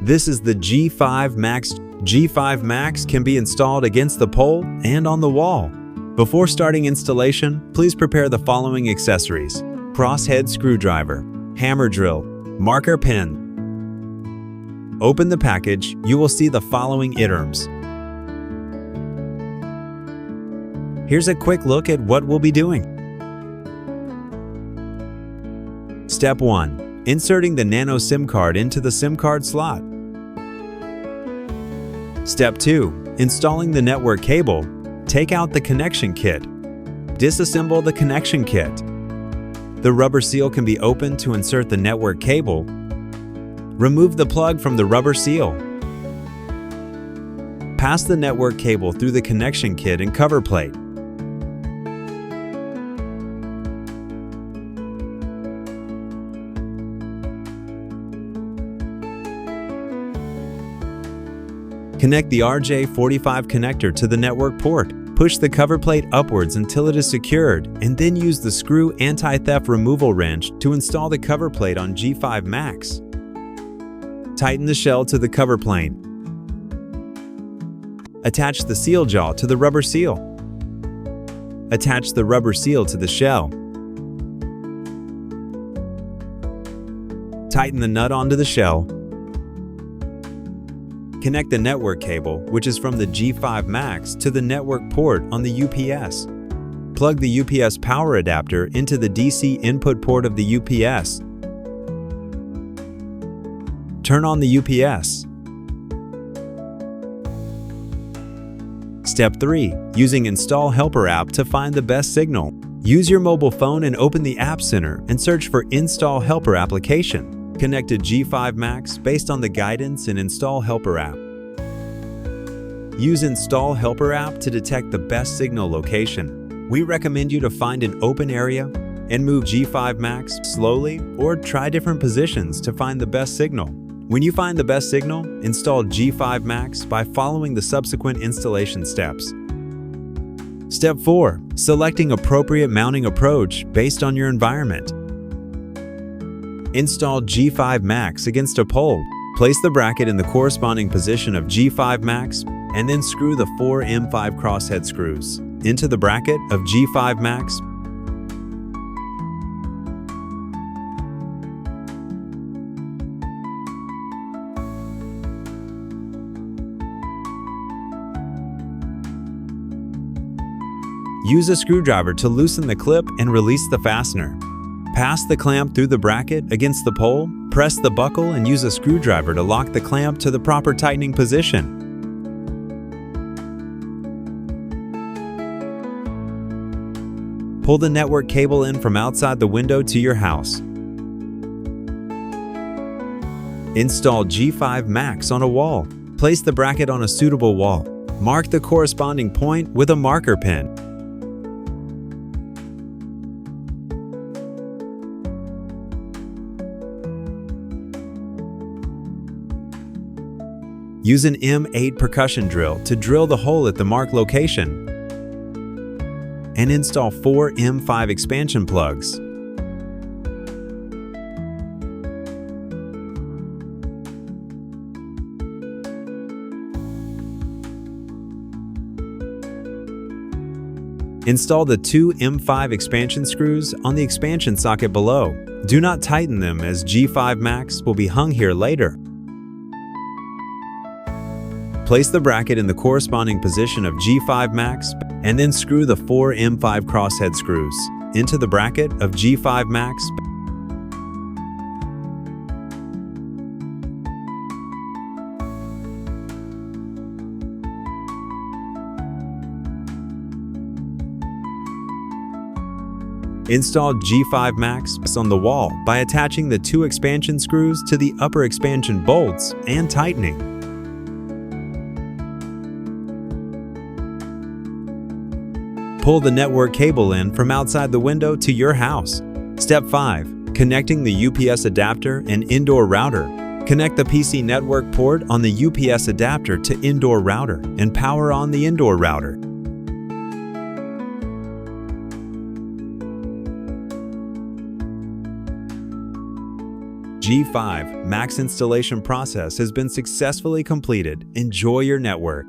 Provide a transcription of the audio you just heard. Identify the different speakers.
Speaker 1: This is the G5 Max. G5 Max can be installed against the pole and on the wall. Before starting installation, please prepare the following accessories: crosshead screwdriver, hammer drill, marker pen. Open the package, you will see the following items. Here's a quick look at what we'll be doing. Step 1. Inserting the nano SIM card into the SIM card slot. Step 2. Installing the network cable. Take out the connection kit. Disassemble the connection kit. The rubber seal can be opened to insert the network cable. Remove the plug from the rubber seal. Pass the network cable through the connection kit and cover plate. Connect the RJ45 connector to the network port. Push the cover plate upwards until it is secured, and then use the screw anti-theft removal wrench to install the cover plate on G5 Max. Tighten the shell to the cover plane. Attach the seal jaw to the rubber seal. Attach the rubber seal to the shell. Tighten the nut onto the shell. Connect the network cable, which is from the G5 Max, to the network port on the UPS. Plug the UPS power adapter into the DC input port of the UPS. Turn on the UPS. Step 3. Using Install Helper app to find the best signal. Use your mobile phone and open the App Center and search for Install Helper application. Connect to G5 Max based on the guidance in Install Helper app. Use Install Helper app to detect the best signal location. We recommend you to find an open area and move G5 Max slowly, or try different positions to find the best signal. When you find the best signal, install G5 Max by following the subsequent installation steps. Step 4. Selecting appropriate mounting approach based on your environment. Install G5 Max against a pole. Place the bracket in the corresponding position of G5 Max and then screw the 4 M5 crosshead screws into the bracket of G5 Max. Use a screwdriver to loosen the clip and release the fastener. Pass the clamp through the bracket against the pole, press the buckle, and use a screwdriver to lock the clamp to the proper tightening position. Pull the network cable in from outside the window to your house. Install G5 Max on a wall. Place the bracket on a suitable wall. Mark the corresponding point with a marker pen. Use an M8 percussion drill to drill the hole at the marked location and install 4 M5 expansion plugs. Install the 2 M5 expansion screws on the expansion socket below. Do not tighten them, as G5 Max will be hung here later. Place the bracket in the corresponding position of G5 Max and then screw the 4 M5 crosshead screws into the bracket of G5 Max. Install G5 Max on the wall by attaching the 2 expansion screws to the upper expansion bolts and tightening. Pull the network cable in from outside the window to your house. Step 5. Connecting the UPS adapter and indoor router. Connect the PC network port on the UPS adapter to indoor router and power on the indoor router. G5 Max installation process has been successfully completed. Enjoy your network.